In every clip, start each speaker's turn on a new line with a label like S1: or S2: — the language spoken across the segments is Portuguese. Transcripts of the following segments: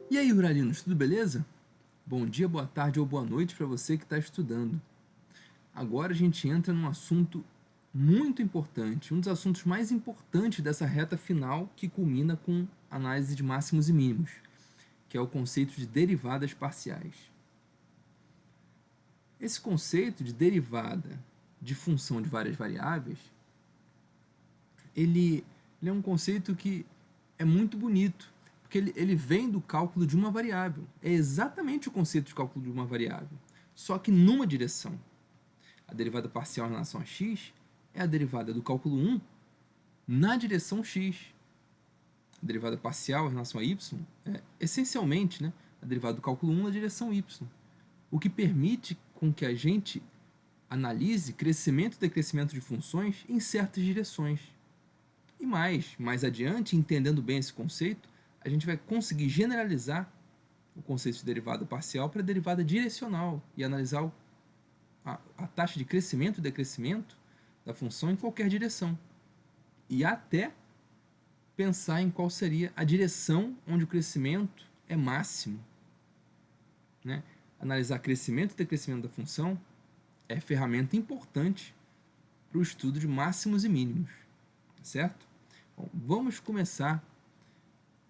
S1: E aí, Ruralinos, tudo beleza? Bom dia, boa tarde ou boa noite para você que está estudando. Agora a gente entra num assunto muito importante, um dos assuntos mais importantes dessa reta final que culmina com análise de máximos e mínimos, que é o conceito de derivadas parciais. Esse conceito de derivada de função de várias variáveis, ele é um conceito que é muito bonito, porque ele vem do cálculo de uma variável. É exatamente o conceito de cálculo de uma variável, só que numa direção. A derivada parcial em relação a x é a derivada do cálculo 1 na direção x. A derivada parcial em relação a y é essencialmente, né, a derivada do cálculo 1 na direção y, o que permite com que a gente analise crescimento e decrescimento de funções em certas direções. E mais adiante, entendendo bem esse conceito, a gente vai conseguir generalizar o conceito de derivada parcial para a derivada direcional e analisar a taxa de crescimento e decrescimento da função em qualquer direção. E até pensar em qual seria a direção onde o crescimento é máximo. Né? Analisar crescimento e decrescimento da função é ferramenta importante para o estudo de máximos e mínimos. Certo? Bom, vamos começar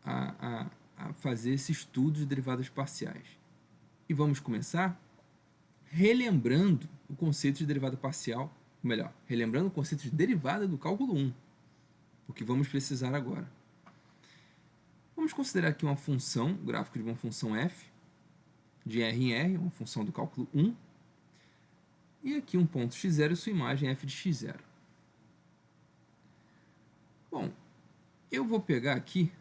S1: a fazer esse estudo de derivadas parciais. E vamos começar relembrando o conceito de derivada parcial, ou melhor, relembrando o conceito de derivada do cálculo 1, o que vamos precisar agora. Vamos considerar aqui uma função, o gráfico de uma função f, de R em R, uma função do cálculo 1, e aqui um ponto x0 e sua imagem f de x0. Bom, eu vou pegar aqui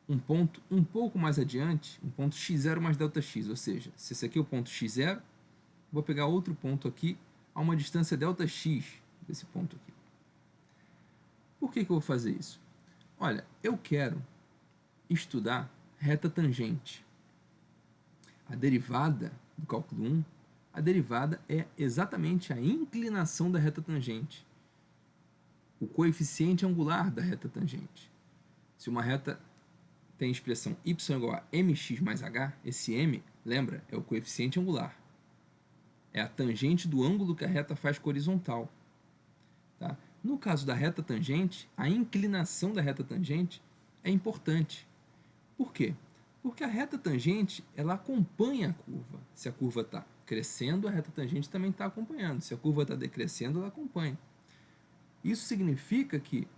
S1: um ponto um pouco mais adiante, um ponto x0 mais Δx, ou seja, se esse aqui é o ponto x0, vou pegar outro ponto aqui a uma distância Δx desse ponto aqui. Por que eu vou fazer isso? Olha, eu quero estudar reta tangente. A derivada do cálculo 1, a derivada é exatamente a inclinação da reta tangente, o coeficiente angular da reta tangente. Se uma reta tem expressão y igual a mx mais h, esse m, lembra, é o coeficiente angular. É a tangente do ângulo que a reta faz com a horizontal. Tá? No caso da reta tangente, a inclinação da reta tangente é importante. Por quê? Porque a reta tangente ela acompanha a curva. Se a curva está crescendo, a reta tangente também está acompanhando. Se a curva está decrescendo, ela acompanha. Isso significa que,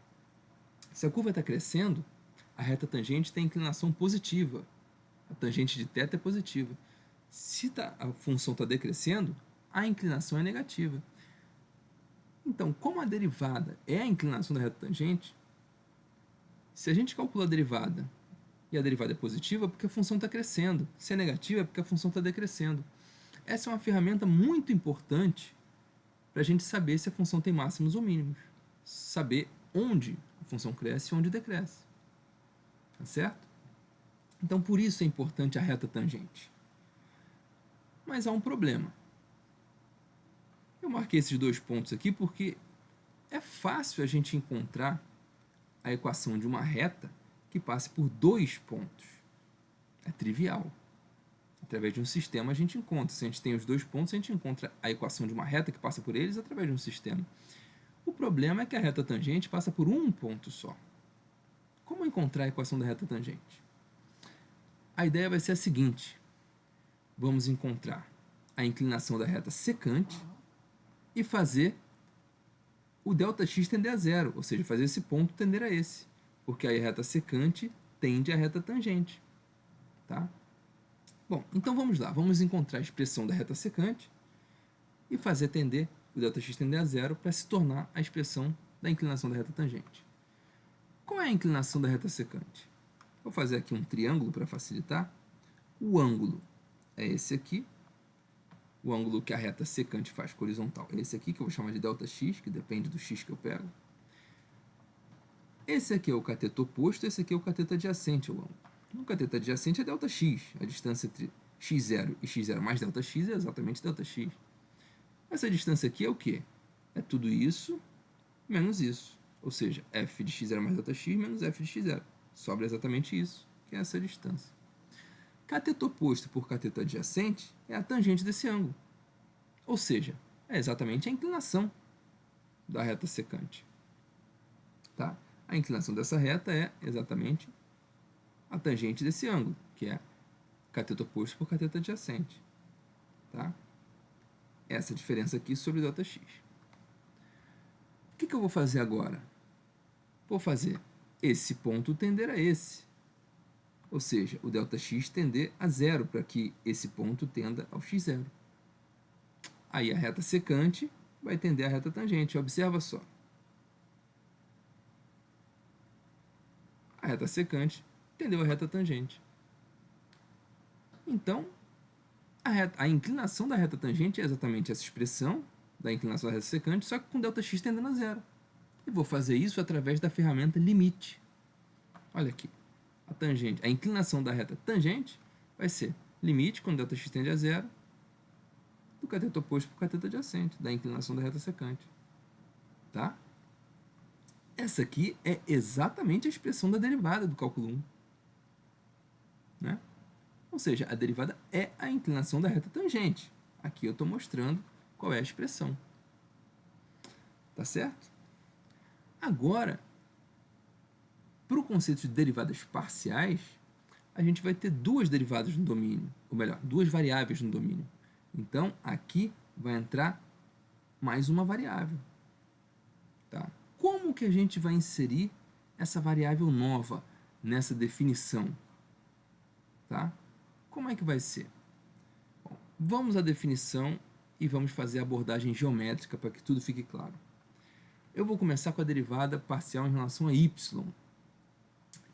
S1: se a curva está crescendo, a reta tangente tem inclinação positiva. A tangente de θ é positiva. Se a função está decrescendo, a inclinação é negativa. Então, como a derivada é a inclinação da reta tangente, se a gente calcula a derivada e a derivada é positiva, é porque a função está crescendo. Se é negativa, é porque a função está decrescendo. Essa é uma ferramenta muito importante para a gente saber se a função tem máximos ou mínimos. Saber onde a função cresce e onde decresce. Tá certo? Então, por isso é importante a reta tangente. Mas há um problema. Eu marquei esses dois pontos aqui porque é fácil a gente encontrar a equação de uma reta que passe por dois pontos. É trivial. Através de um sistema a gente encontra. Se a gente tem os dois pontos, a gente encontra a equação de uma reta que passa por eles através de um sistema. O problema é que a reta tangente passa por um ponto só. Como encontrar a equação da reta tangente? A ideia vai ser a seguinte. Vamos encontrar a inclinação da reta secante e fazer o ΔX tender a zero, ou seja, fazer esse ponto tender a esse, porque aí a reta secante tende à reta tangente. Tá? Bom, então vamos lá, vamos encontrar a expressão da reta secante e fazer tender o ΔX tender a zero para se tornar a expressão da inclinação da reta tangente. Qual é a inclinação da reta secante? Vou fazer aqui um triângulo para facilitar. O ângulo é esse aqui. O ângulo que a reta secante faz com a horizontal é esse aqui, que eu vou chamar de ΔX, que depende do x que eu pego. Esse aqui é o cateto oposto, esse aqui é o cateto adjacente ao ângulo. O cateto adjacente é ΔX, a distância entre x0 e x0 mais ΔX é exatamente ΔX. Essa distância aqui é o quê? É tudo isso menos isso, ou seja, f de x0 mais ΔX menos f de x0. Sobra exatamente isso, que é essa distância. Cateto oposto por cateto adjacente é a tangente desse ângulo. Ou seja, é exatamente a inclinação da reta secante. Tá? A inclinação dessa reta é exatamente a tangente desse ângulo, que é cateto oposto por cateto adjacente. Tá? Essa diferença aqui sobre ΔX. O que eu vou fazer agora? Vou fazer esse ponto tender a esse. Ou seja, o ΔX tender a zero, para que esse ponto tenda ao x0. Aí a reta secante vai tender a reta tangente. Observa só. A reta secante tendeu a reta tangente. Então, a inclinação da reta tangente é exatamente essa expressão da inclinação da reta secante, só que com ΔX tendendo a zero. E vou fazer isso através da ferramenta limite. Olha aqui. A inclinação da reta tangente vai ser limite, quando ΔX tende a zero, do cateto oposto para o cateto adjacente, da inclinação da reta secante. Tá? Essa aqui é exatamente a expressão da derivada do cálculo 1. Né? Ou seja, a derivada é a inclinação da reta tangente. Aqui eu estou mostrando qual é a expressão. Tá certo? Agora, para o conceito de derivadas parciais, a gente vai ter duas derivadas no domínio, ou melhor, duas variáveis no domínio. Então, aqui vai entrar mais uma variável. Tá? Como que a gente vai inserir essa variável nova nessa definição? Tá? Como é que vai ser? Bom, vamos à definição e vamos fazer a abordagem geométrica para que tudo fique claro. Eu vou começar com a derivada parcial em relação a y,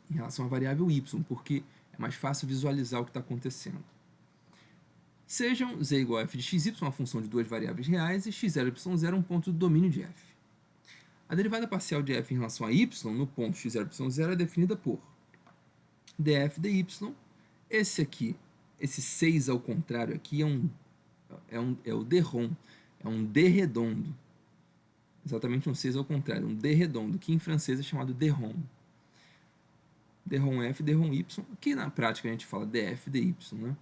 S1: em relação à variável y, porque é mais fácil visualizar o que está acontecendo. Sejam z igual a f de xy, uma função de duas variáveis reais, e x0 e y0 um ponto do domínio de f. A derivada parcial de f em relação a y, no ponto x0 e y0, é definida por df dy. Esse aqui, esse 6 ao contrário aqui, é o d rond, é um d redondo. Exatamente um 6 ao contrário, um d redondo, que em francês é chamado d rond. D rond f, d rond y, que na prática a gente fala df dy, né?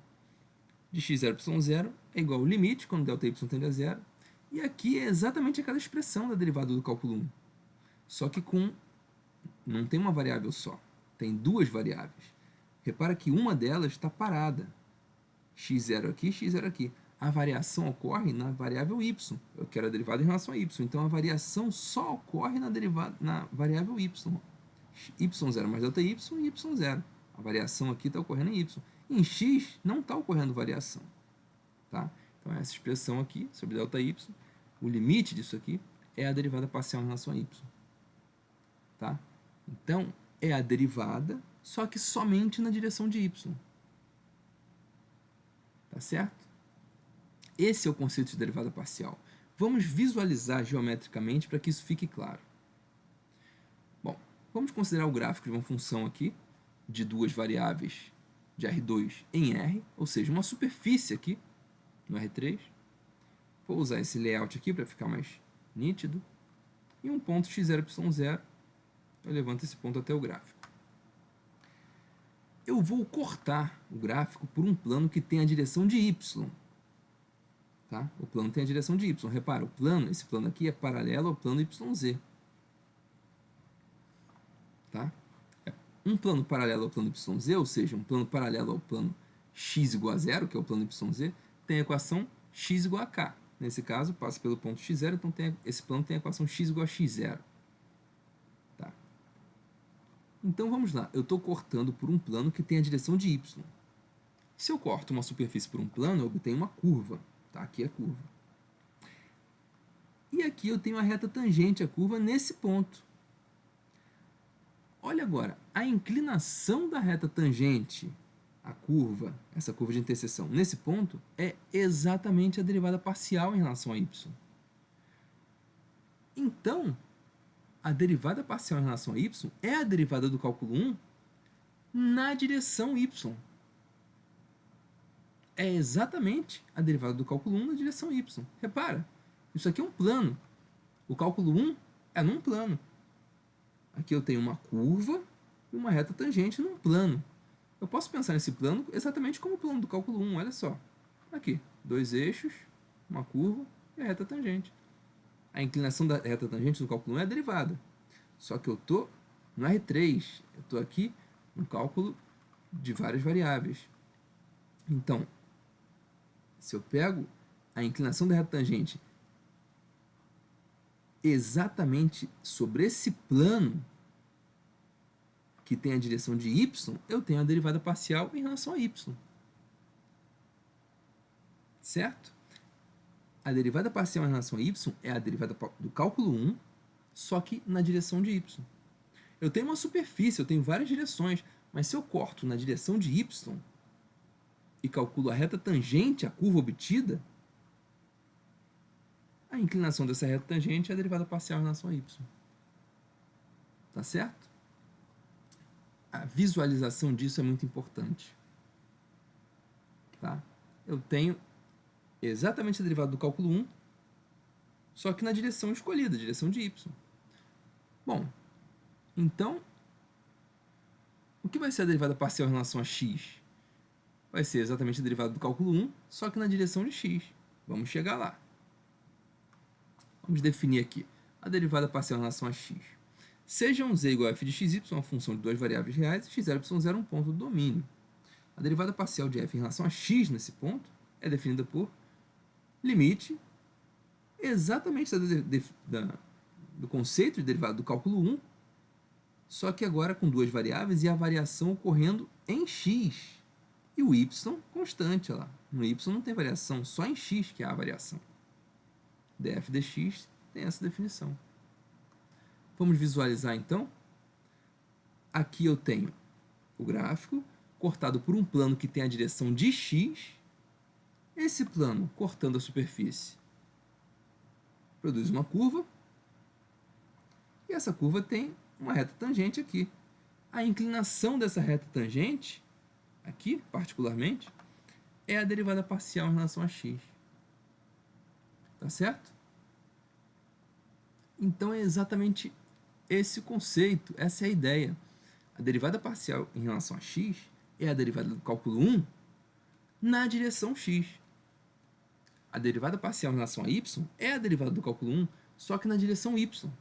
S1: De x0 para y0 é igual ao limite, quando ΔY tende a zero. E aqui é exatamente aquela expressão da derivada do cálculo 1. Só que não tem uma variável só, tem duas variáveis. Repara que uma delas está parada. x0 aqui, x0 aqui. A variação ocorre na variável y. Eu quero a derivada em relação a y. Então a variação só ocorre na variável y. y0 mais ΔY e y0. A variação aqui está ocorrendo em y. Em x não está ocorrendo variação. Tá? Então essa expressão aqui sobre ΔY, o limite disso aqui é a derivada parcial em relação a y. Tá? Então é a derivada, só que somente na direção de y. Tá certo? Esse é o conceito de derivada parcial. Vamos visualizar geometricamente para que isso fique claro. Bom, vamos considerar o gráfico de uma função aqui, de duas variáveis de R2 em R, ou seja, uma superfície aqui no R3. Vou usar esse layout aqui para ficar mais nítido. E um ponto x0, y0. Eu levanto esse ponto até o gráfico. Eu vou cortar o gráfico por um plano que tem a direção de y. Tá? O plano tem a direção de y. Repara, esse plano aqui é paralelo ao plano YZ. Tá? Um plano paralelo ao plano YZ, ou seja, um plano paralelo ao plano x igual a zero, que é o plano YZ, tem a equação x igual a k. Nesse caso, passa pelo ponto x0, então esse plano tem a equação x igual a x0. Tá? Então vamos lá, eu estou cortando por um plano que tem a direção de y. Se eu corto uma superfície por um plano, eu obtenho uma curva. Tá? Aqui é a curva. E aqui eu tenho a reta tangente à curva nesse ponto. Olha agora, a inclinação da reta tangente à curva, essa curva de interseção, nesse ponto, é exatamente a derivada parcial em relação a y. Então, a derivada parcial em relação a y é a derivada do cálculo 1 na direção y. É exatamente a derivada do cálculo 1 na direção y. Repara, isso aqui é um plano. O cálculo 1 é num plano. Aqui eu tenho uma curva e uma reta tangente num plano. Eu posso pensar nesse plano exatamente como o plano do cálculo 1, olha só. Aqui, dois eixos, uma curva e a reta tangente. A inclinação da reta tangente do cálculo 1 é a derivada. Só que eu estou no R3, eu estou aqui no cálculo de várias variáveis. Então, se eu pego a inclinação da reta tangente exatamente sobre esse plano que tem a direção de y, eu tenho a derivada parcial em relação a y. Certo? A derivada parcial em relação a y é a derivada do cálculo 1, só que na direção de y. Eu tenho uma superfície, eu tenho várias direções, mas se eu corto na direção de y e calculo a reta tangente à curva obtida, a inclinação dessa reta tangente é a derivada parcial em relação a y. Tá certo? A visualização disso é muito importante. Tá? Eu tenho exatamente a derivada do cálculo 1, só que na direção escolhida, direção de y. Bom, então, o que vai ser a derivada parcial em relação a x? Vai ser exatamente a derivada do cálculo 1, só que na direção de x. Vamos chegar lá. Vamos definir aqui a derivada parcial em relação a x. Sejam z igual a f de xy, uma função de duas variáveis reais, e x0, y0 um ponto do domínio. A derivada parcial de f em relação a x nesse ponto é definida por limite exatamente do conceito de derivada do cálculo 1, só que agora com duas variáveis e a variação ocorrendo em x. E o y constante, olha lá. No y não tem variação, só em x que há a variação. df dx tem essa definição. Vamos visualizar então. Aqui eu tenho o gráfico cortado por um plano que tem a direção de x. Esse plano, cortando a superfície, produz uma curva. E essa curva tem uma reta tangente aqui. A inclinação dessa reta tangente, aqui particularmente, é a derivada parcial em relação a x. Tá certo? Então é exatamente esse conceito, essa é a ideia. A derivada parcial em relação a x é a derivada do cálculo 1 na direção x. A derivada parcial em relação a y é a derivada do cálculo 1, só que na direção y.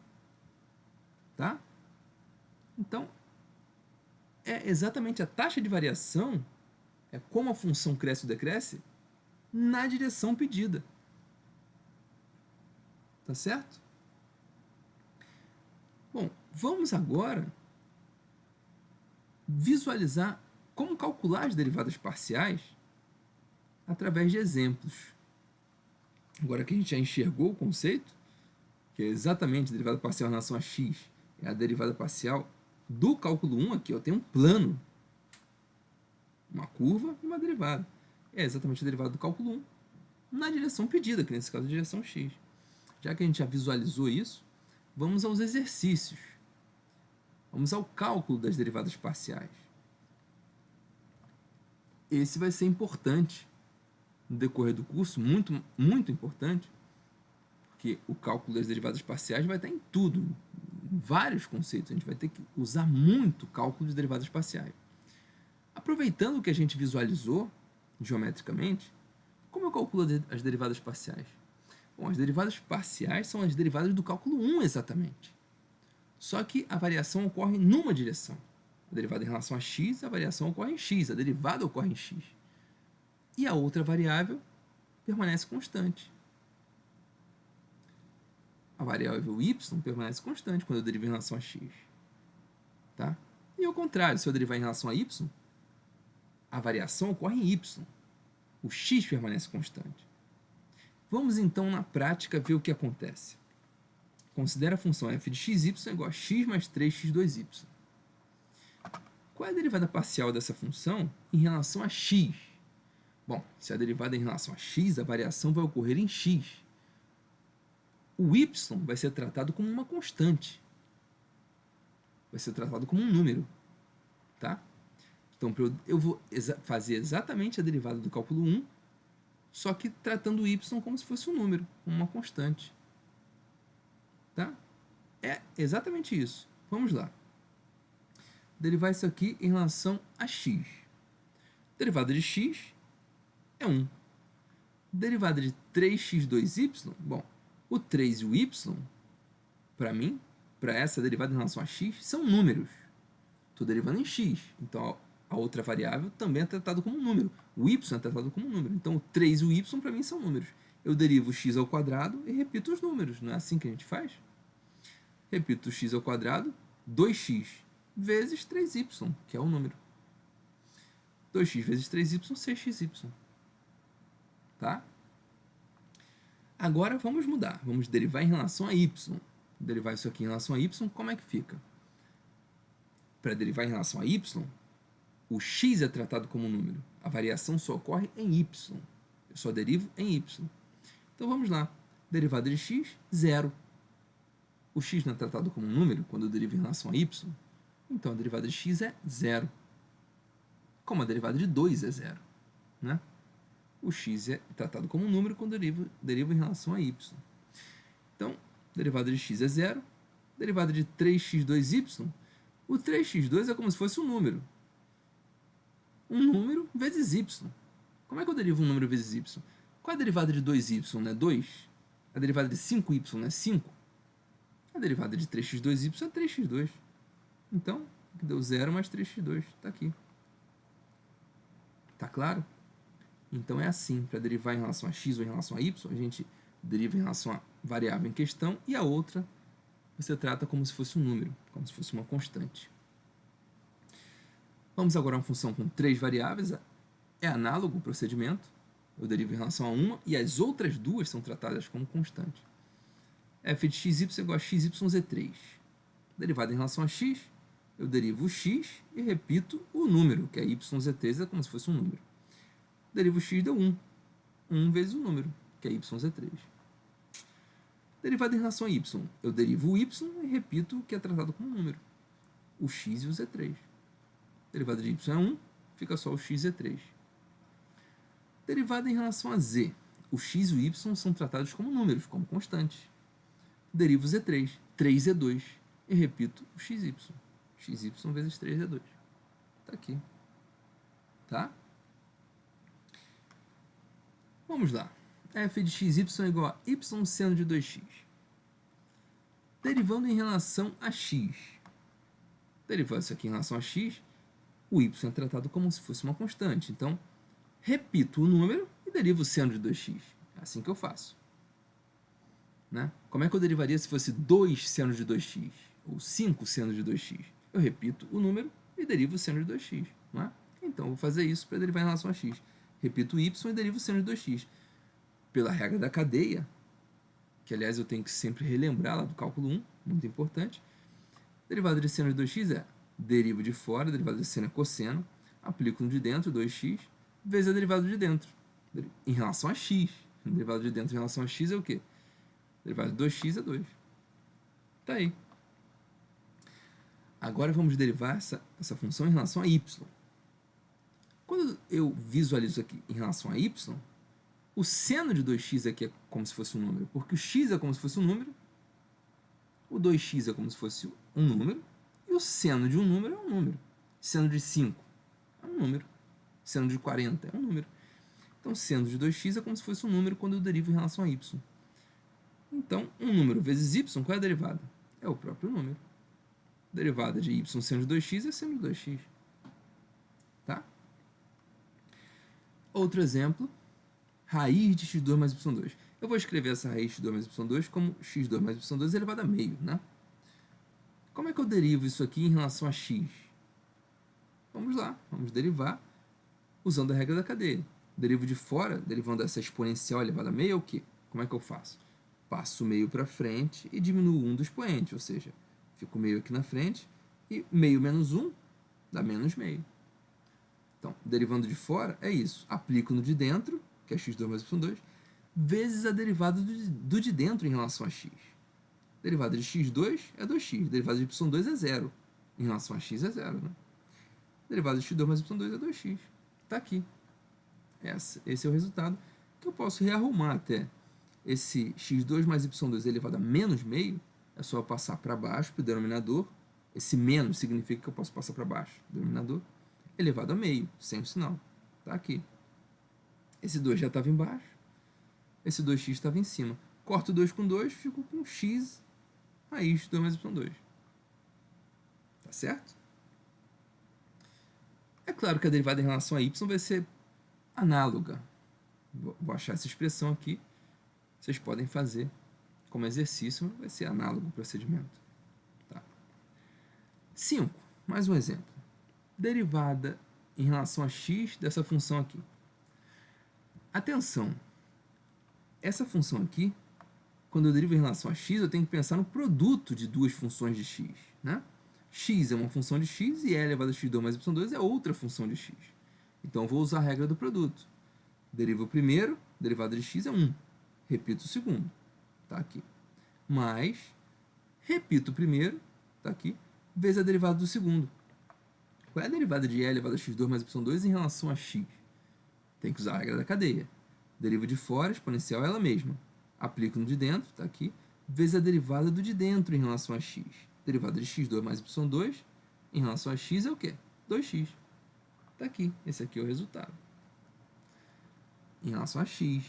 S1: Tá? Então, é exatamente a taxa de variação, é como a função cresce ou decresce, na direção pedida. Tá certo? Bom, vamos agora visualizar como calcular as derivadas parciais através de exemplos. Agora que a gente já enxergou o conceito, que é exatamente a derivada parcial em relação a x, é a derivada parcial do cálculo 1, aqui eu tenho um plano, uma curva e uma derivada. É exatamente a derivada do cálculo 1 na direção pedida, que nesse caso é a direção x. Já que a gente já visualizou isso, vamos aos exercícios. Vamos ao cálculo das derivadas parciais. Esse vai ser importante no decorrer do curso, muito, muito importante, porque o cálculo das derivadas parciais vai estar em tudo, em vários conceitos. A gente vai ter que usar muito cálculo de derivadas parciais. Aproveitando o que a gente visualizou geometricamente, como eu calculo as derivadas parciais? Bom, as derivadas parciais são as derivadas do cálculo 1 exatamente. Só que a variação ocorre numa direção. A derivada em relação a x, a variação ocorre em x, a derivada ocorre em x. E a outra variável permanece constante. A variável y permanece constante quando eu derivo em relação a x. Tá? E ao contrário, se eu derivar em relação a y, a variação ocorre em y. O x permanece constante. Vamos então, na prática, ver o que acontece. Considera a função f de xy igual a x mais 3x2y. Qual é a derivada parcial dessa função em relação a x? Bom, se a derivada é em relação a x, a variação vai ocorrer em x. O y vai ser tratado como uma constante. Vai ser tratado como um número. Tá? Então, eu vou fazer exatamente a derivada do cálculo 1, só que tratando o y como se fosse um número, como uma constante. Tá? É exatamente isso. Vamos lá. Derivar isso aqui em relação a x. Derivada de x é 1. Derivada de 3x2y, bom, o 3 e o y, para mim, para essa derivada em relação a x, são números. Estou derivando em x, então a outra variável também é tratada como um número. O y é tratado como um número, então o 3 e o y para mim são números. Eu derivo x ao quadrado e repito os números, não é assim que a gente faz? Repito x ao quadrado, 2x vezes 3y, que é o número. 2x vezes 3y, 6xy. Tá? Agora vamos mudar. Vamos derivar em relação a y. Derivar isso aqui em relação a y, como é que fica? Para derivar em relação a y, o x é tratado como número. A variação só ocorre em y. Eu só derivo em y. Então vamos lá. Derivada de x, 0. O x não é tratado como número quando eu derivo em relação a y. Então a derivada de x é 0. Como a derivada de 2 é 0. Né? O x é tratado como número quando eu derivo em relação a y. Então, derivada de x é 0. Derivada de 3x2y. O 3x2 é como se fosse um número. Um número vezes y. Como é que eu derivo um número vezes y? Qual é a derivada de 2y? Não é 2? A derivada de 5y não é 5? A derivada de 3x2y é 3x2. Então, deu 0 mais 3x2. Está aqui. Tá claro? Então é assim, para derivar em relação a x ou em relação a y, a gente deriva em relação à variável em questão e a outra você trata como se fosse um número, como se fosse uma constante. Vamos agora a uma função com 3 variáveis. É análogo o procedimento. Eu derivo em relação a uma e as outras duas são tratadas como constante. f de xy é igual a xyz3. Derivada em relação a x, eu derivo o x e repito o número, que é yz3, é como se fosse um número. Derivo x deu 1. 1 vezes o número, que é yz3. Derivada em relação a y, eu derivo o y e repito o que é tratado como um número. O x e o z3. Derivada de y é 1, fica só o x e z3. Derivada em relação a z, o x e o y são tratados como números, como constantes. Derivo z3, 3 é 2, e repito o xy. Xy vezes 3 é 2. Está aqui. Tá? Vamos lá. f de xy é igual a y seno de 2x. Derivando em relação a x. Derivando isso aqui em relação a x, o y é tratado como se fosse uma constante. Então, repito o número e derivo o seno de 2x. É assim que eu faço. Né? Como é que eu derivaria se fosse 2 seno de 2x? Ou 5 seno de 2x? Eu repito o número e derivo o seno de 2x. Não é? Então, eu vou fazer isso para derivar em relação a x. Repito o y e derivo o seno de 2x. Pela regra da cadeia, que aliás eu tenho que sempre relembrar lá do cálculo 1, muito importante, derivada de seno de 2x é derivo de fora, derivada de seno é cosseno, aplico no de dentro, 2x, vezes a derivada de dentro, em relação a x. A derivada de dentro em relação a x é o quê? Derivada de 2x é 2. Tá aí. Agora vamos derivar essa função em relação a y. Quando eu visualizo aqui em relação a y, o seno de 2x aqui é como se fosse um número, porque o x é como se fosse um número, o 2x é como se fosse um número, e o seno de um número é um número. Seno de 5 é um número. Seno de 40 é um número. Então, seno de 2x é como se fosse um número quando eu derivo em relação a y. Então, um número vezes y, qual é a derivada? É o próprio número. Derivada de y seno de 2x é seno de 2x. Tá? Outro exemplo. Raiz de x2 mais y2. Eu vou escrever essa raiz de x2 mais y2 como x2 mais y2 elevado a meio, né? Como é que eu derivo isso aqui em relação a x? Vamos lá, vamos derivar usando a regra da cadeia. Derivo de fora, derivando essa exponencial elevada a meio, é o quê? Como é que eu faço? Passo o meio para frente e diminuo 1 do expoente, ou seja, fico meio aqui na frente e meio menos 1 dá menos meio. Então, derivando de fora é isso. Aplico no de dentro, que é x2 mais y2, vezes a derivada do de dentro em relação a x. Derivada de x2 é 2x, derivada de y2 é 0. Em relação a x é 0, né? Derivada de x2 mais y2 é 2x. Está aqui. Esse é o resultado que eu posso rearrumar até. Esse x2 mais y2 elevado a menos meio, é só eu passar para baixo, para o denominador. Esse menos significa que eu posso passar para baixo, denominador, elevado a meio, sem o sinal. Tá aqui. Esse 2 já estava embaixo. Esse 2x estava em cima. Corto 2 com 2, fico com x raiz de 2 mais y2. Tá certo? É claro que a derivada em relação a y vai ser análoga. Vou achar essa expressão aqui. Vocês podem fazer como exercício, vai ser análogo o procedimento. Tá. 5. Mais um exemplo. Derivada em relação a x dessa função aqui. Atenção! Essa função aqui, quando eu derivo em relação a x, eu tenho que pensar no produto de duas funções de x. Né? X é uma função de x e e elevado a x2 mais y2 é outra função de x. Então, eu vou usar a regra do produto. Derivo o primeiro, derivada de x é 1. Repito o segundo. Está aqui. Mais, repito o primeiro, está aqui, vezes a derivada do segundo. Qual é a derivada de e elevado a x2 mais y2 em relação a x? Tem que usar a regra da cadeia. Derivo de fora, exponencial é ela mesma. Aplico no de dentro, está aqui, vezes a derivada do de dentro em relação a x. Derivada de x2 mais y2 em relação a x é o quê? 2x. Está aqui. Esse aqui é o resultado. Em relação a x.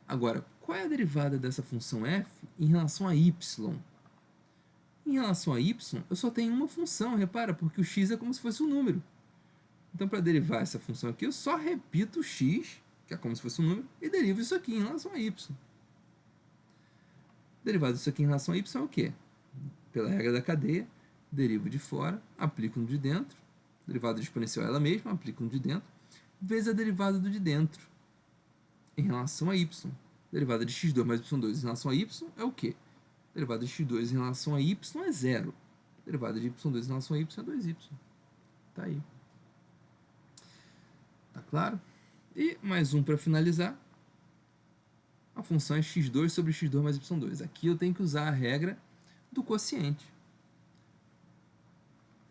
S1: Agora, qual é a derivada dessa função f em relação a y? Em relação a y, eu só tenho uma função, repara, porque o x é como se fosse um número. Então, para derivar essa função aqui, eu só repito o x, que é como se fosse um número, e derivo isso aqui em relação a y. Derivado disso aqui em relação a y é o quê? Pela regra da cadeia, derivo de fora, aplico no de dentro, derivada de exponencial é ela mesma, aplico no de dentro, vezes a derivada do de dentro em relação a y. Derivada de x2 mais y2 em relação a y é o quê? Derivada de x2 em relação a y é 0. Derivada de y2 em relação a y é 2y. Tá aí. Tá claro? E mais um para finalizar. A função é x2 sobre x2 mais y2. Aqui eu tenho que usar a regra do quociente.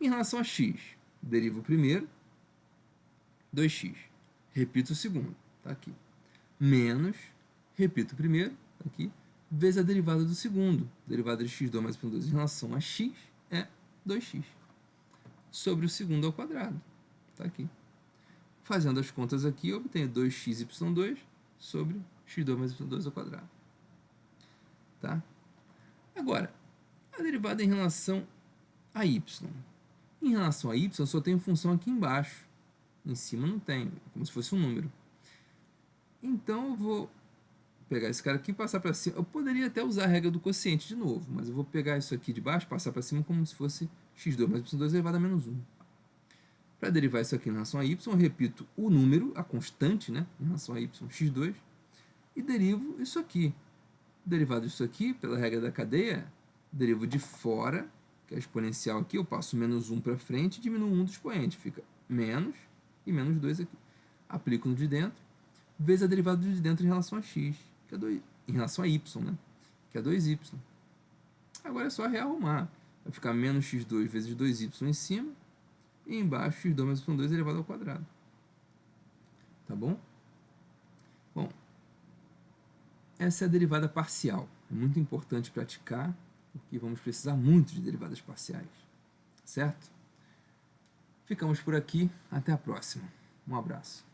S1: Em relação a x, derivo o primeiro, 2x. Repito o segundo, tá aqui. Menos, repito o primeiro, tá aqui, vezes a derivada do segundo. Derivada de x2 mais y2 em relação a x é 2x. Sobre o segundo ao quadrado. Tá aqui. Fazendo as contas aqui, eu obtenho 2xy2 sobre x2 mais y2 ao quadrado. Tá? Agora, a derivada em relação a y. Em relação a y, eu só tenho função aqui embaixo. Em cima não tenho, como se fosse um número. Então, eu vou pegar esse cara aqui e passar para cima. Eu poderia até usar a regra do quociente de novo, mas eu vou pegar isso aqui de baixo, passar para cima como se fosse x2 mais y2 elevado a menos 1. Para derivar isso aqui em relação a y, eu repito o número, a constante, né, em relação a y, x2, e derivo isso aqui. Derivado disso aqui, pela regra da cadeia, derivo de fora, que é a exponencial aqui, eu passo menos 1 para frente e diminuo 1 do expoente. Fica menos e menos 2 aqui. Aplico no de dentro, vezes a derivada do de dentro em relação a x, que é 2, em relação a y, né, que é 2y. Agora é só rearrumar. Vai ficar menos x2 vezes 2y em cima, e embaixo x2 mais y2 elevado ao quadrado. Tá bom? Bom, essa é a derivada parcial. É muito importante praticar, porque vamos precisar muito de derivadas parciais. Certo? Ficamos por aqui. Até a próxima. Um abraço.